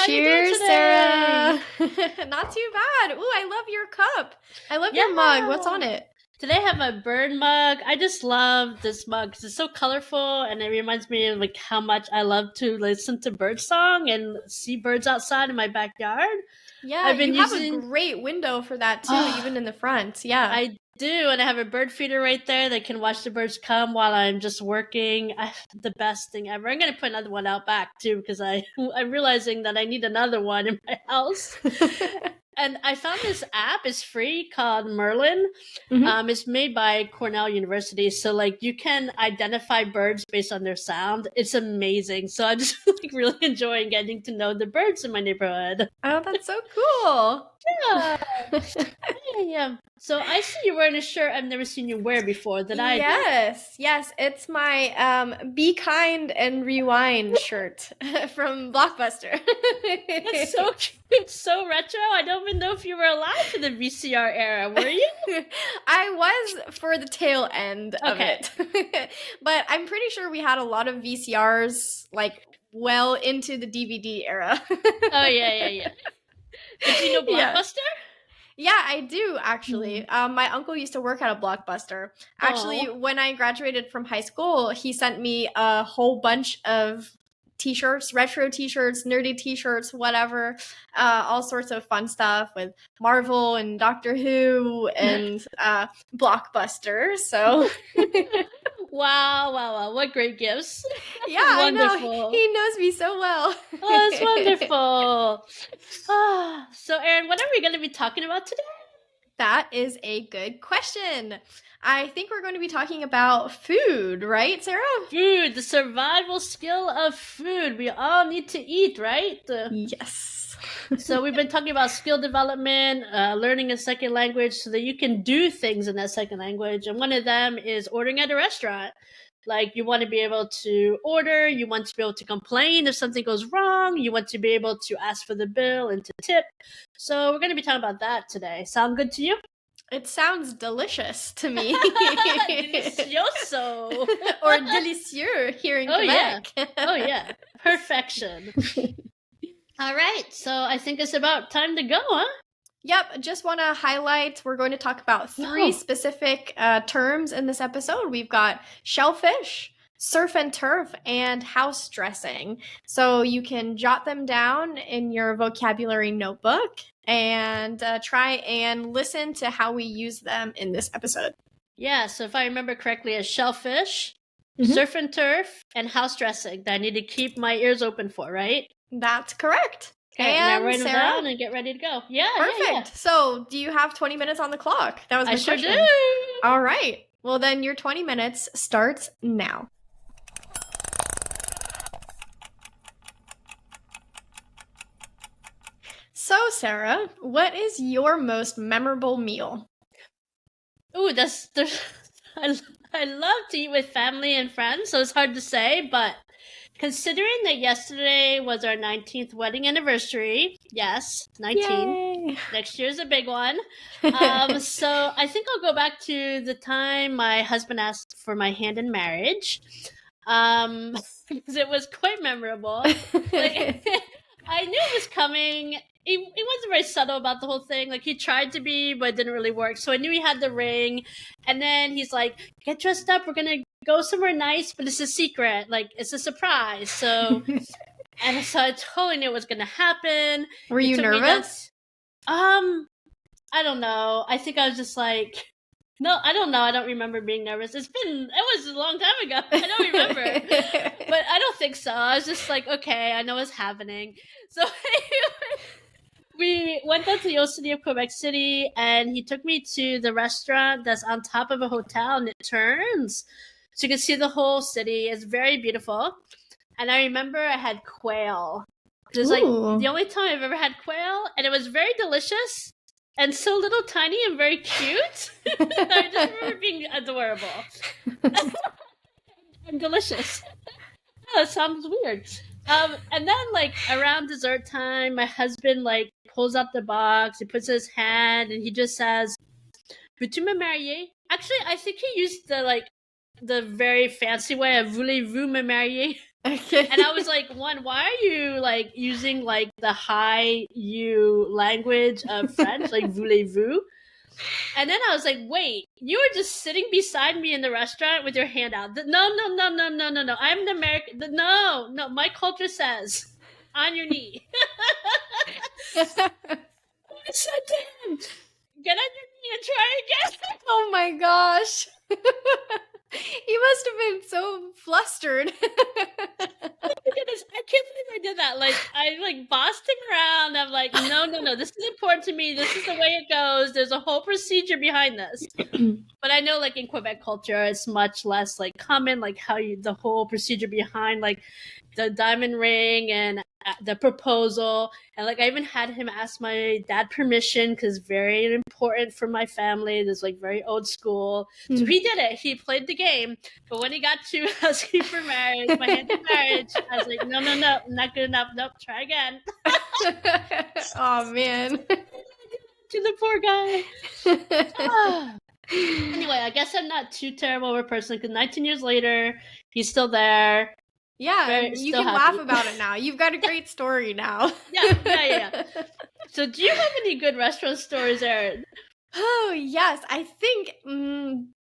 How you doing Cheers, today? Sarah. Not too bad. Ooh, I love your cup. I love your mug. What's on it? Today I have a bird mug. I just love this mug because it's so colorful and it reminds me of like how much I love to listen to bird song and see birds outside in my backyard. Yeah, I've been you have a using great window for that too, oh, even in the front. Yeah. I do, and I have a bird feeder right there that can watch the birds come while I'm just working. The best thing ever. I'm gonna put another one out back too because I'm realizing that I need another one in my house. And I found this app. It's free called Merlin. It's made by Cornell University, so like you can identify birds based on their sound. It's amazing. So I'm just like really enjoying getting to know the birds in my neighborhood. Oh, that's so cool. Yeah. Yeah. So I see you wearing a shirt I've never seen you wear before that I do. Yes, it's my Be Kind and Rewind shirt from Blockbuster. That's so cute, so retro. I don't even know if you were alive in the VCR era, were you? I was for the tail end of it. But I'm pretty sure we had a lot of VCRs like well into the DVD era. Oh, yeah. Did you know Blockbuster? Yeah, I do actually. My uncle used to work at a Blockbuster. Actually, when I graduated from high school, he sent me a whole bunch of t-shirts, retro t-shirts, nerdy t-shirts, whatever, all sorts of fun stuff with Marvel and Doctor Who and Blockbuster. So Wow, what great gifts. yeah, I know. Wonderful. He knows me so well. Oh, it's wonderful. So Erin, what are we going to be talking about today? That is a good question. I think we're going to be talking about food, right, Sarah? Food, the survival skill of food. We all need to eat, right? Yes. So we've been talking about skill development, learning a second language so that you can do things in that second language. And one of them is ordering at a restaurant. Like you want to be able to order, you want to be able to complain if something goes wrong, you want to be able to ask for the bill and to tip. So we're going to be talking about that today. Sound good to you? It sounds delicious to me. Delicioso. Or délicieux here in Quebec. Oh, yeah. Perfection. All right. So I think it's about time to go, huh? Yep. Just want to highlight, we're going to talk about three specific terms in this episode. We've got shellfish, surf and turf, and house dressing. So you can jot them down in your vocabulary notebook and try and listen to how we use them in this episode. Yeah, so if I remember correctly, it's shellfish, surf and turf, and house dressing that I need to keep my ears open for, right? That's correct. Okay, and now write them down and get ready to go. Yeah, perfect. Yeah. So do you have 20 minutes on the clock? That was my question. I sure do. All right. Well, then your 20 minutes starts now. So, Sarah, what is your most memorable meal? Ooh, I love to eat with family and friends, so it's hard to say, but considering that yesterday was our 19th wedding anniversary, yes, 19. Yay. Next year's a big one. So I think I'll go back to the time my husband asked for my hand in marriage. Because it was quite memorable. Like, I knew it was coming. He wasn't very subtle about the whole thing. Like, he tried to be, but it didn't really work. So I knew he had the ring. And then he's like, get dressed up. We're going to go somewhere nice, but it's a secret. Like, it's a surprise. So, and so I totally knew it was going to happen. Were you nervous? I don't know. I think I was just like, no, I don't know. I don't remember being nervous. It was a long time ago. I don't remember. But I don't think so. I was just like, okay, I know what's happening. So we went down to the old city of Quebec City, and he took me to the restaurant that's on top of a hotel, and it turns. So you can see the whole city. It's very beautiful. And I remember I had quail. It was like the only time I've ever had quail, and it was very delicious. And so little tiny and very cute. I just remember being adorable. And delicious. Oh, that sounds weird. And then like around dessert time, my husband like pulls out the box, he puts his hand, and he just says, "Veux-tu me marier?" Actually, I think he used the very fancy way of "Voulez-vous me marier?" Okay. And I was like, one, why are you like using like the high U language of French, like voulez-vous? And then I was like, wait, you were just sitting beside me in the restaurant with your hand out. No. I'm the American. No. My culture says on your knee. I said to him, get on your knee and try again. Oh my gosh. He must have been so flustered. Oh my goodness, I can't believe I did that. Like, I like bossed him around. I'm like, no. This is important to me. This is the way it goes. There's a whole procedure behind this. But I know, like in Quebec culture, it's much less like common, like how the whole procedure behind like the diamond ring and the proposal, and like I even had him ask my dad permission because very important for my family. This like very old school, so he did it. He played the game, but when he got to asking for marriage, my hand in marriage, I was like, no, not good enough. Nope, try again. Oh man. To the poor guy. Anyway, I guess I'm not too terrible of a person because 19 years later, he's still there. Yeah, and you can laugh about it now. You've got a great story now. Yeah. So do you have any good restaurant stories, Erin? Oh, yes. I think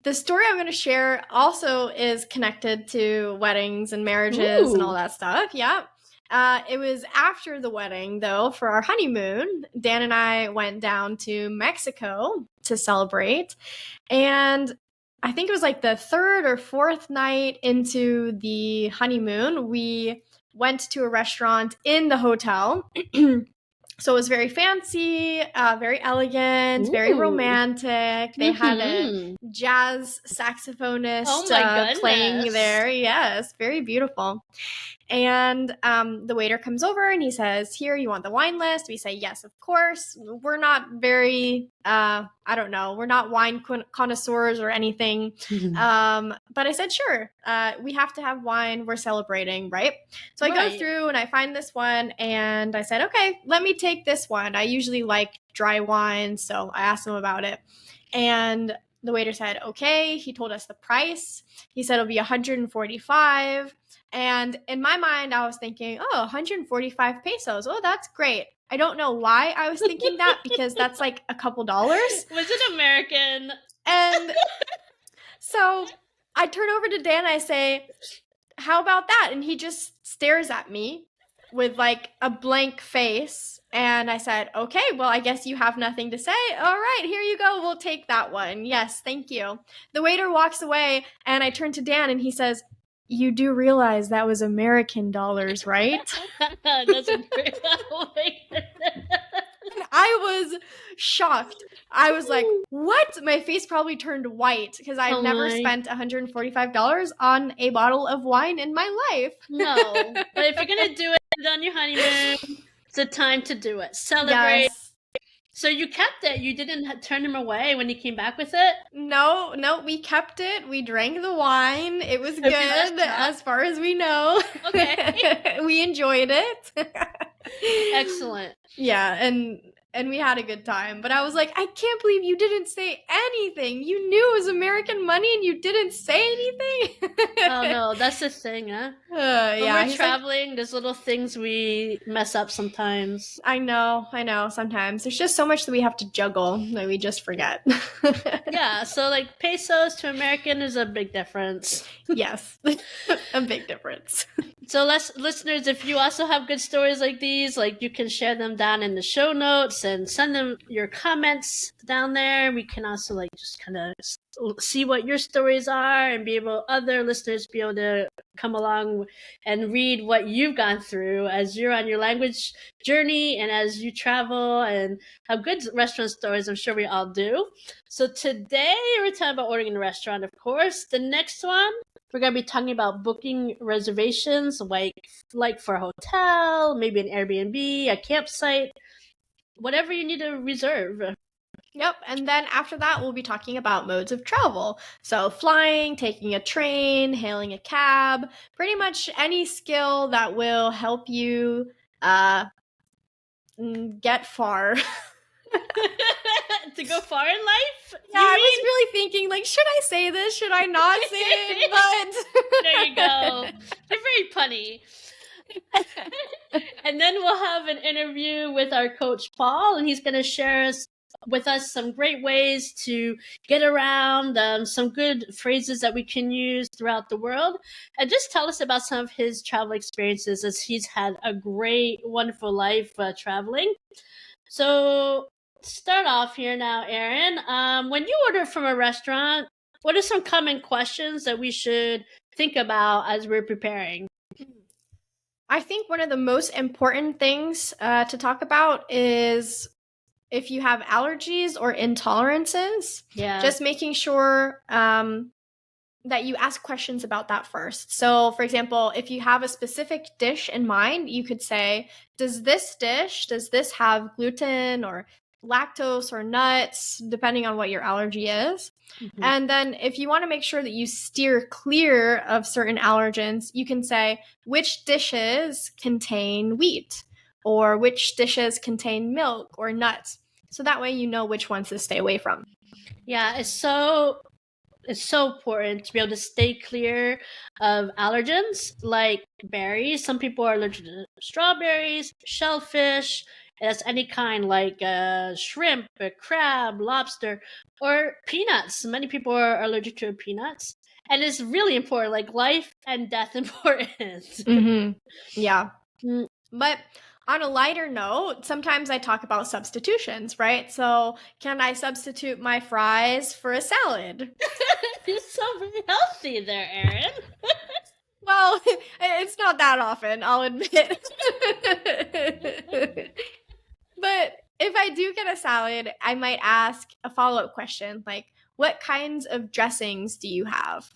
the story I'm going to share also is connected to weddings and marriages and all that stuff. Yeah. It was after the wedding, though, for our honeymoon. Dan and I went down to Mexico to celebrate. And I think it was like the third or fourth night into the honeymoon, we went to a restaurant in the hotel. So it was very fancy, very elegant, very romantic. They had a jazz saxophonist playing there. Yes, very beautiful. And the waiter comes over and he says, here, you want the wine list? We say, yes, of course. We're not very, we're not wine connoisseurs or anything. But I said, sure, we have to have wine. We're celebrating, right? So I go through and I find this one and I said, okay, let me take this one. I usually like dry wine. So I asked him about it. And the waiter said, okay. He told us the price. He said it'll be 145. And in my mind, I was thinking, oh, 145 pesos. Oh, that's great. I don't know why I was thinking that because that's like a couple dollars. Was it American? And so I turn over to Dan and I say, how about that? And he just stares at me with like a blank face. And I said, okay, well, I guess you have nothing to say. All right, here you go. We'll take that one. Yes, thank you. The waiter walks away and I turn to Dan and he says, you do realize that was American dollars, right? That's a great I was shocked. I was like, what? My face probably turned white because I've never spent $145 on a bottle of wine in my life. No. But if you're going to do it on your honeymoon, it's a time to do it. Celebrate. Yes. So you kept it. You didn't turn him away when he came back with it? No, we kept it. We drank the wine. It was good as far as we know. Okay. We enjoyed it. Excellent. Yeah, and we had a good time. But I was like, I can't believe you didn't say anything. You knew it was American money and you didn't say anything. Oh, no, that's the thing, huh? When we're traveling, there's little things we mess up sometimes. I know, sometimes. There's just so much that we have to juggle that we just forget. Yeah, so like pesos to American is a big difference. Yes, a big difference. So listeners, if you also have good stories like these, like you can share them down in the show notes and send them your comments down there. We can also like just kind of see what your stories are and be able other listeners be able to come along and read what you've gone through as you're on your language journey and as you travel and have good restaurant stories. I'm sure we all do. So today we're talking about ordering in a restaurant, of course. The next one, we're going to be talking about booking reservations, like for a hotel, maybe an Airbnb, a campsite, whatever you need to reserve. Yep, and then after that, we'll be talking about modes of travel. So flying, taking a train, hailing a cab, pretty much any skill that will help you get far. To go far in life? Yeah, I was really thinking, like, should I say this? Should I not say it? But there you go. You're very punny. And then we'll have an interview with our coach Paul, and he's going to share with us some great ways to get around, some good phrases that we can use throughout the world, and just tell us about some of his travel experiences, as he's had a great, wonderful life traveling. So, start off here now, Erin. When you order from a restaurant, what are some common questions that we should think about as we're preparing? I think one of the most important things to talk about is if you have allergies or intolerances. Yeah. Just making sure that you ask questions about that first. So, for example, if you have a specific dish in mind, you could say, does this have gluten or lactose or nuts, depending on what your allergy is? Mm-hmm. And then if you want to make sure that you steer clear of certain allergens, you can say, which dishes contain wheat, or which dishes contain milk or nuts. So that way you know which ones to stay away from. Yeah, it's so important to be able to stay clear of allergens like berries. Some people are allergic to strawberries, shellfish, and that's any kind, like shrimp, crab, lobster, or peanuts. Many people are allergic to peanuts. And it's really important, like life and death important. Mm-hmm. Yeah. But on a lighter note, sometimes I talk about substitutions, right? So, can I substitute my fries for a salad? You're so very healthy there, Erin. Well, it's not that often, I'll admit. But if I do get a salad, I might ask a follow-up question like, what kinds of dressings do you have?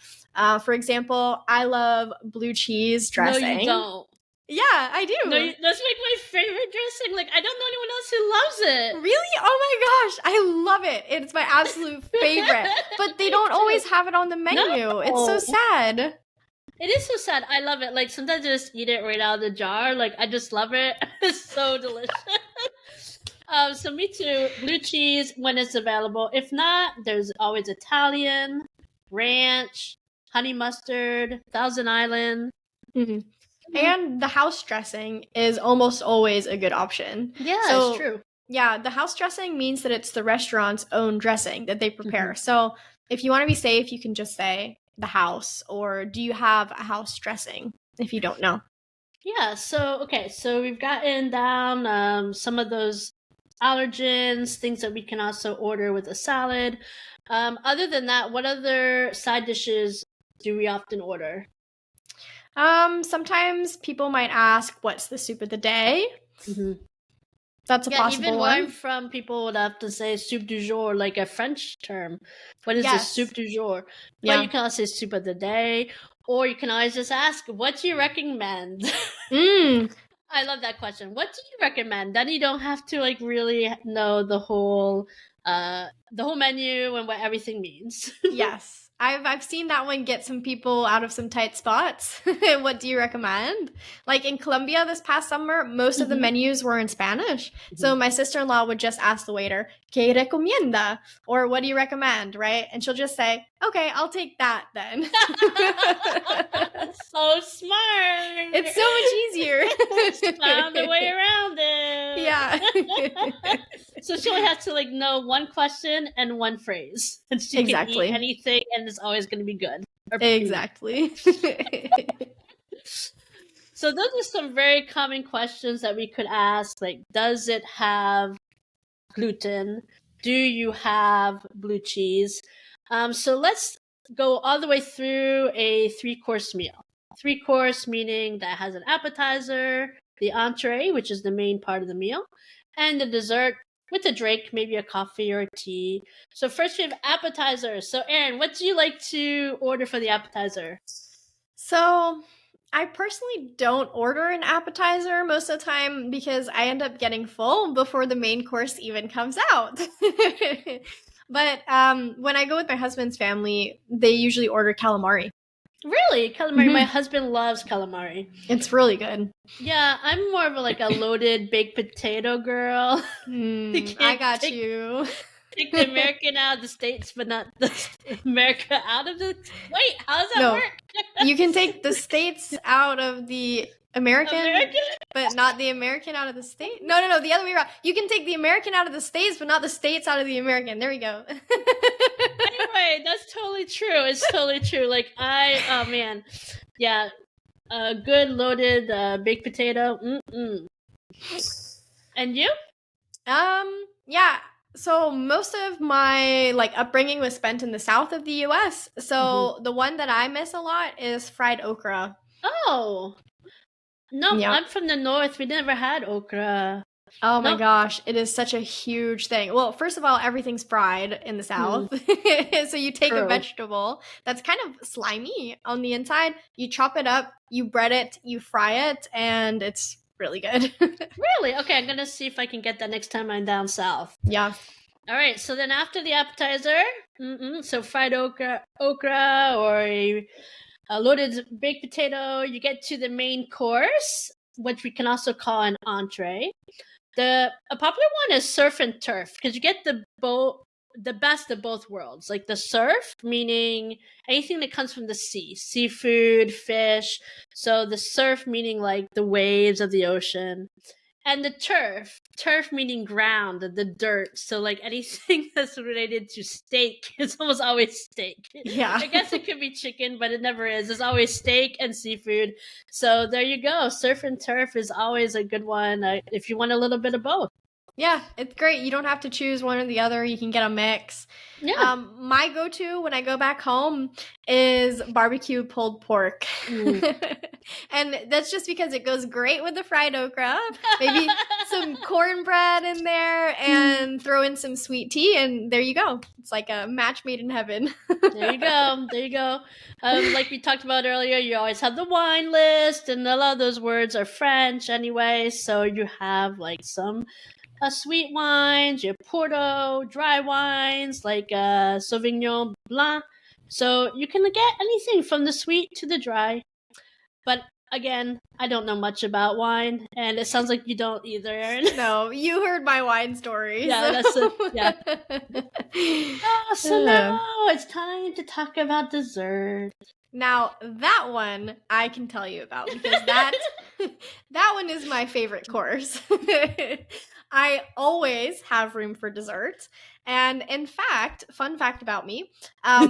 For example, I love blue cheese dressing. No, you don't. Yeah, I do. No, that's like my favorite dressing. Like, I don't know anyone else who loves it. Really? Oh my gosh, I love it. It's my absolute favorite. But they don't always have it on the menu. No. It's so sad. It is so sad. I love it. Like, sometimes I just eat it right out of the jar. Like, I just love it. It's so delicious. So me too. Blue cheese when it's available. If not, there's always Italian, ranch, honey mustard, Thousand Island. Mm-hmm. And the house dressing is almost always a good option. Yeah, so, it's true. Yeah, the house dressing means that it's the restaurant's own dressing that they prepare. Mm-hmm. So if you want to be safe, you can just say the house, or do you have a house dressing if you don't know? Yeah, so we've gotten down some of those allergens, things that we can also order with a salad. Other than that, what other side dishes do we often order? Sometimes people might ask, what's the soup of the day? Mm-hmm. That's a possible even one. Even from people would have to say soup du jour, like a French term. What is the soup du jour? Yeah. But you can also say soup of the day, or you can always just ask, what do you recommend? I love that question. What do you recommend? Then you don't have to like really know the whole menu and what everything means. Yes. I've seen that one get some people out of some tight spots. What do you recommend? Like in Colombia this past summer, most of the menus were in Spanish. Mm-hmm. So my sister-in-law would just ask the waiter, ¿Qué recomienda? Or what do you recommend, right? And she'll just say, okay, I'll take that then. So smart. It's so much easier. Found a way around it. Yeah. So she only has to like know one question and one phrase. And she can eat anything and it's always going to be good. Exactly. So those are some very common questions that we could ask. Like, does it have gluten? Do you have blue cheese? So let's go all the way through a 3-course meal. 3-course meaning that has an appetizer, the entree, which is the main part of the meal, and the dessert with a drink, maybe a coffee or a tea. So first we have appetizers. So Erin, what do you like to order for the appetizer? So I personally don't order an appetizer most of the time because I end up getting full before the main course even comes out. But when I go with my husband's family, they usually order calamari. Really? Calamari. My husband loves calamari. It's really good. Yeah, I'm more of a loaded baked potato girl. I got you. Take the American out of the States, but not the America out of the... Wait, how does that No, work? you can take the States out of the American, but not the American out of the state. No, the other way around. You can take the American out of the States, but not the States out of the American. There we go. Anyway, that's totally true. It's totally true. Like, oh man. Yeah, a good loaded baked potato. And you? Yeah. So most of my upbringing was spent in the south of the US. So the one that I miss a lot is fried okra. Oh. No, Yep. I'm from the north. We never had okra. Oh my gosh, it is such a huge thing. Well, first of all, everything's fried in the south. So you take a vegetable that's kind of slimy on the inside, you chop it up, you bread it, you fry it, and it's really good. Really? Okay, I'm gonna see if I can get that next time I'm down south. Yeah. All right, so then after the appetizer, so fried okra or a loaded baked potato, you get to the main course, which we can also call an entree. A popular one is surf and turf because you get the best of both worlds. Like the surf, meaning anything that comes from the sea, seafood, fish. So the surf meaning like the waves of the ocean. And the turf meaning ground, the dirt. So like anything that's related to steak, it's almost always steak. Yeah. I guess it could be chicken, but it never is. It's always steak and seafood. So there you go. Surf and turf is always a good one if you want a little bit of both. Yeah, it's great. You don't have to choose one or the other. You can get a mix. Yeah. My go-to when I go back home is barbecue pulled pork. And that's just because it goes great with the fried okra. Maybe some cornbread in there and throw in some sweet tea, and there you go. It's like a match made in heaven. There you go. Like we talked about earlier, you always have the wine list, and a lot of those words are French anyway. So you have like some sweet wines, you have Porto, dry wines like Sauvignon Blanc. So you can get anything from the sweet to the dry. But again, I don't know much about wine, and it sounds like you don't either, Erin. No, you heard my wine story. Yeah, so. That's it. Yeah. So now it's time to talk about dessert. Now, that one I can tell you about because that one is my favorite course. I always have room for dessert. And in fact, fun fact about me,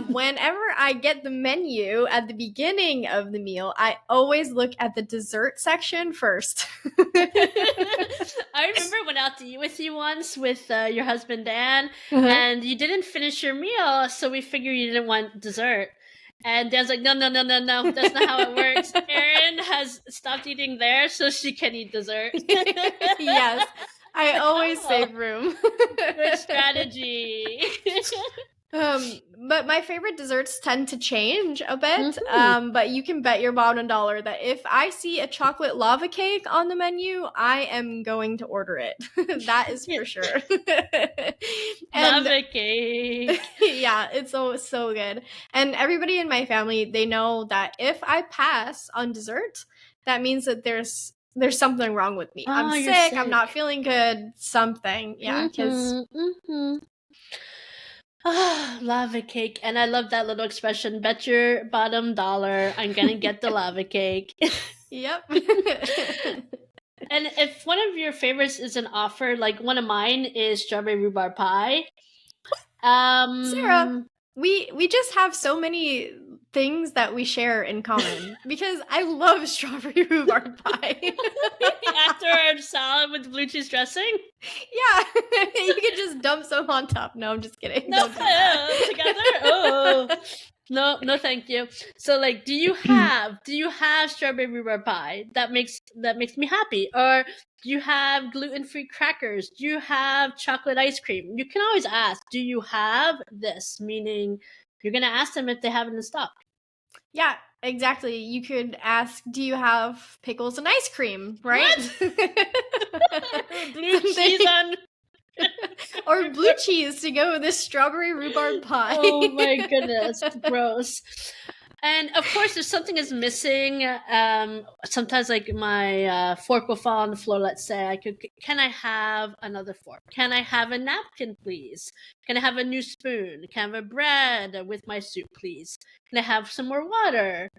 whenever I get the menu at the beginning of the meal, I always look at the dessert section first. I remember I went out to eat with you once with your husband, Dan, and you didn't finish your meal, so we figured you didn't want dessert. And Dan's like, no, that's not how it works. Erin has stopped eating there, so she can eat dessert. Yes, I always save room. Good strategy. But my favorite desserts tend to change a bit. But you can bet your bottom dollar that if I see a chocolate lava cake on the menu, I am going to order it. That is for sure. Lava cake. Yeah, it's so good. And everybody in my family, they know that if I pass on dessert, that means that there's something wrong with me. I'm sick, I'm not feeling good, something. Yeah, because lava cake. And I love that little expression, bet your bottom dollar I'm gonna get the lava cake. Yep. And if one of your favorites is an offer, like one of mine is strawberry rhubarb pie. Sarah, we just have so many things that we share in common because I love strawberry rhubarb pie. After our salad with blue cheese dressing? Yeah, you can just dump some on top. No, I'm just kidding. No, together? Oh. No, thank you. So, like, do you have strawberry rhubarb pie that makes me happy, or do you have gluten-free crackers? Do you have chocolate ice cream? You can always ask, do you have this? Meaning, you're gonna ask them if they have it in stock. Yeah, exactly. You could ask, do you have pickles and ice cream? Right? Blue cheese on. Or blue cheese to go with this strawberry rhubarb pie. Oh my goodness, gross. And of course, if something is missing, sometimes like my fork will fall on the floor. Let's say can I have another fork? Can I have a napkin, please? Can I have a new spoon? Can I have a bread with my soup, please? Can I have some more water?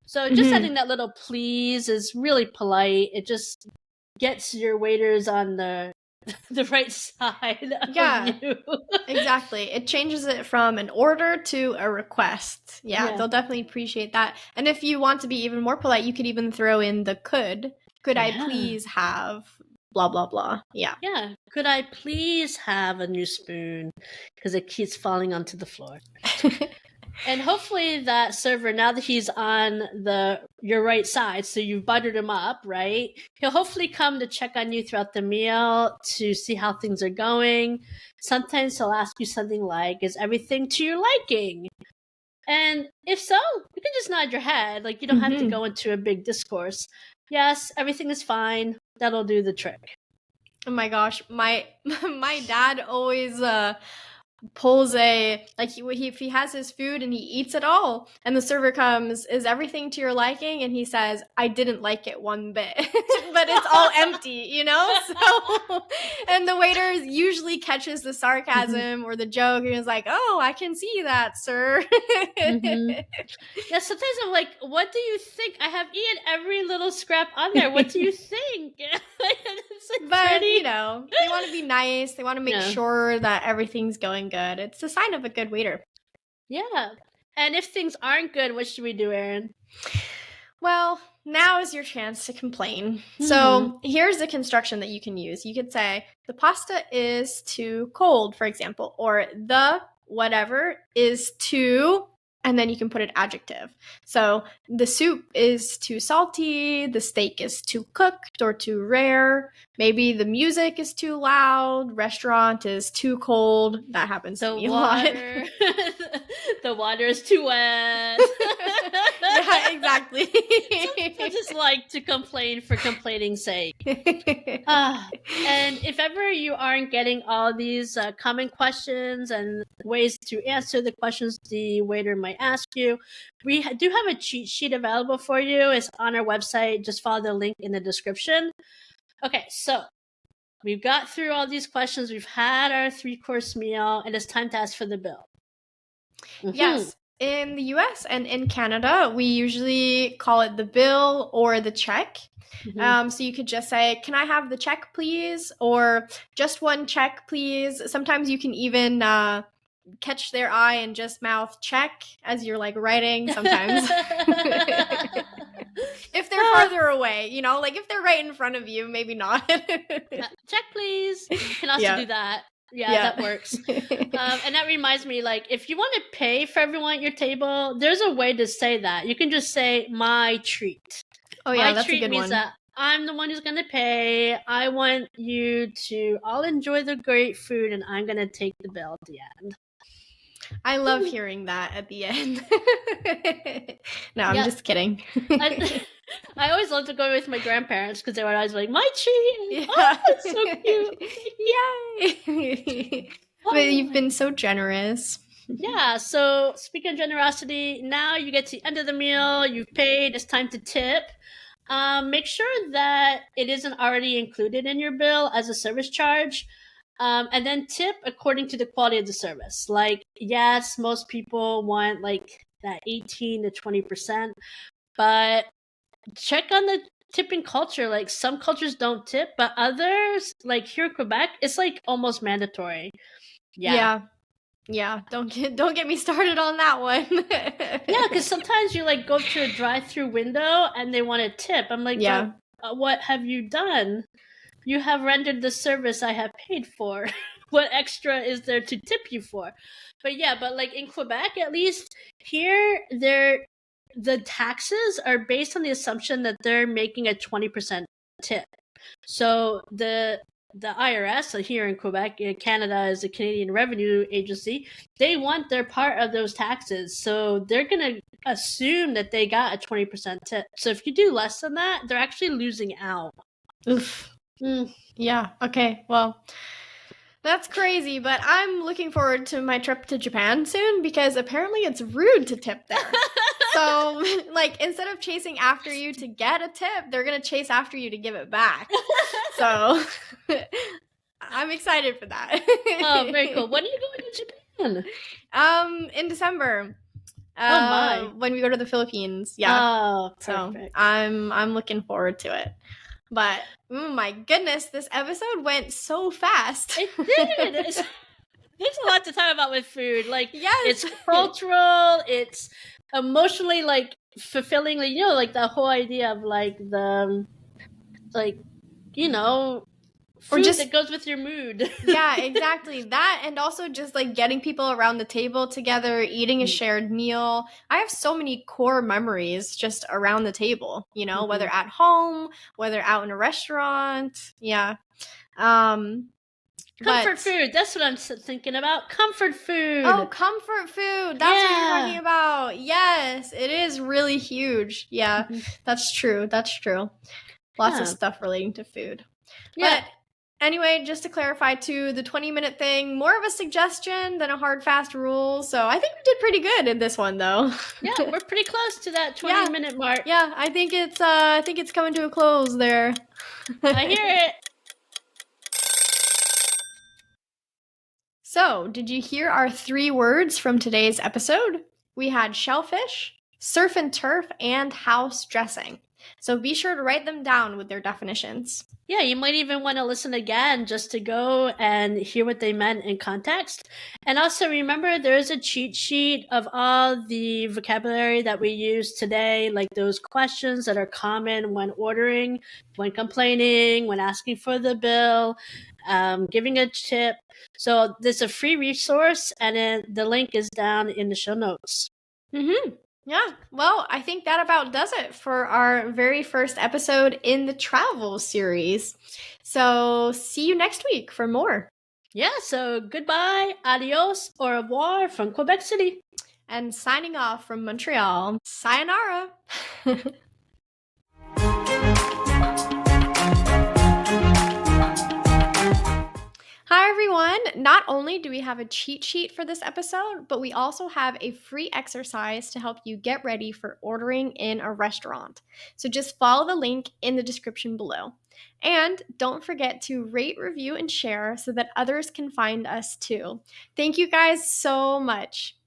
So just adding that little please is really polite. It just gets your waiters on the right side of you. Exactly. It changes it from an order to a request. Yeah, they'll definitely appreciate that. And if you want to be even more polite, you could even throw in the could. Could I please have blah, blah, blah. Yeah. Yeah. Could I please have a new spoon? Because it keeps falling onto the floor. And hopefully that server, now that he's on your right side, so you've buttered him up, right? He'll hopefully come to check on you throughout the meal to see how things are going. Sometimes he'll ask you something like, is everything to your liking? And if so, you can just nod your head. Like, you don't have to go into a big discourse. Yes, everything is fine. That'll do the trick. Oh my gosh, my dad always pulls if he has his food and he eats it all and the server comes, is everything to your liking? And he says, I didn't like it one bit. But it's all empty, So and the waiter usually catches the sarcasm or the joke and is like, oh, I can see that, sir. Yeah, sometimes I'm like, what do you think? I have eaten every little scrap on there. What do you think? But they want to be nice. They want to make sure that everything's going good. It's a sign of a good waiter. Yeah. And if things aren't good, what should we do, Erin? Well, now is your chance to complain. So here's the construction that you can use. You could say, the pasta is too cold, for example, or the whatever is too, and then you can put an adjective. So the soup is too salty, the steak is too cooked or too rare, maybe the music is too loud, restaurant is too cold. That happens to me a lot. The water is too wet. Yeah, exactly. Some people just like to complain for complaining's sake. And if ever you aren't getting all these common questions and ways to answer the questions the waiter might ask you, we do have a cheat sheet available for you. It's on our website. Just follow the link in the description. Okay, so we've got through all these questions. We've had our 3-course meal, and it's time to ask for the bill. Yes. In the US and in Canada, we usually call it the bill or the check. So you could just say, can I have the check, please? Or just one check, please. Sometimes you can even catch their eye and just mouth check as you're like writing sometimes. If they're farther away, like if they're right in front of you, maybe not. Check, please. You can also do that. Yeah, that works. And that reminds me, like, if you want to pay for everyone at your table, there's a way to say that. You can just say, my treat. Oh, yeah, that's a good one. My treat means that I'm the one who's going to pay. I want you to all enjoy the great food, and I'm going to take the bill at the end. I love hearing that at the end. No, I'm just kidding. I always loved to go with my grandparents because they were always like, my treat. Oh, it's so cute. Yay. But you've been so generous. Yeah, so speaking of generosity, now you get to the end of the meal, you've paid, it's time to tip. Make sure that it isn't already included in your bill as a service charge. And then tip according to the quality of the service. Like, yes, most people want like that 18 to 20%, but check on the tipping culture. Like, some cultures don't tip, but others, like here in Quebec, it's like almost mandatory. Yeah, don't get me started on that one. Yeah, because sometimes you like go to a drive-through window and they want a tip. I'm like, what have you done? You have rendered the service I have paid for. What extra is there to tip you for? But like in Quebec, at least here, the taxes are based on the assumption that they're making a 20% tip. So the IRS here in Quebec, Canada is the Canadian Revenue Agency, they want their part of those taxes. So they're going to assume that they got a 20% tip. So if you do less than that, they're actually losing out. Oof. Yeah. Okay. Well, that's crazy, but I'm looking forward to my trip to Japan soon because apparently it's rude to tip there. So, like, instead of chasing after you to get a tip, they're going to chase after you to give it back. So, I'm excited for that. Oh, very cool. When are you going to Japan? In December. Oh my. When we go to the Philippines. Yeah. Oh, So, perfect. I'm looking forward to it. But, my goodness, this episode went so fast. It did. There's a lot to talk about with food. Like, yes. It's cultural, it's emotionally, like, fulfilling, like, you know, like the whole idea of like the, like, you know, food or just that goes with your mood. Yeah, exactly. That, and also just like getting people around the table together, eating a shared meal. I have so many core memories just around the table, you know, whether at home, whether out in a restaurant. Yeah. Comfort food. That's what I'm thinking about. Comfort food. Oh, comfort food. That's what you're talking about. Yes, it is really huge. Yeah, that's true. That's true. Lots of stuff relating to food. Yeah. But anyway, just to clarify too, the 20-minute thing, more of a suggestion than a hard, fast rule. So I think we did pretty good in this one, though. Yeah, we're pretty close to that 20-minute mark. Yeah, I think it's coming to a close there. I hear it. So, did you hear our 3 words from today's episode? We had shellfish, surf and turf, and house dressing. So be sure to write them down with their definitions. Yeah, you might even want to listen again just to go and hear what they meant in context. And also remember, there is a cheat sheet of all the vocabulary that we use today, like those questions that are common when ordering, when complaining, when asking for the bill, giving a tip. So there's a free resource, and the link is down in the show notes. Yeah, well, I think that about does it for our very first episode in the travel series. So see you next week for more. Yeah, so goodbye, adios, au revoir from Quebec City. And signing off from Montreal, sayonara. Hi everyone! Not only do we have a cheat sheet for this episode, but we also have a free exercise to help you get ready for ordering in a restaurant. So just follow the link in the description below. And don't forget to rate, review, and share so that others can find us too. Thank you guys so much.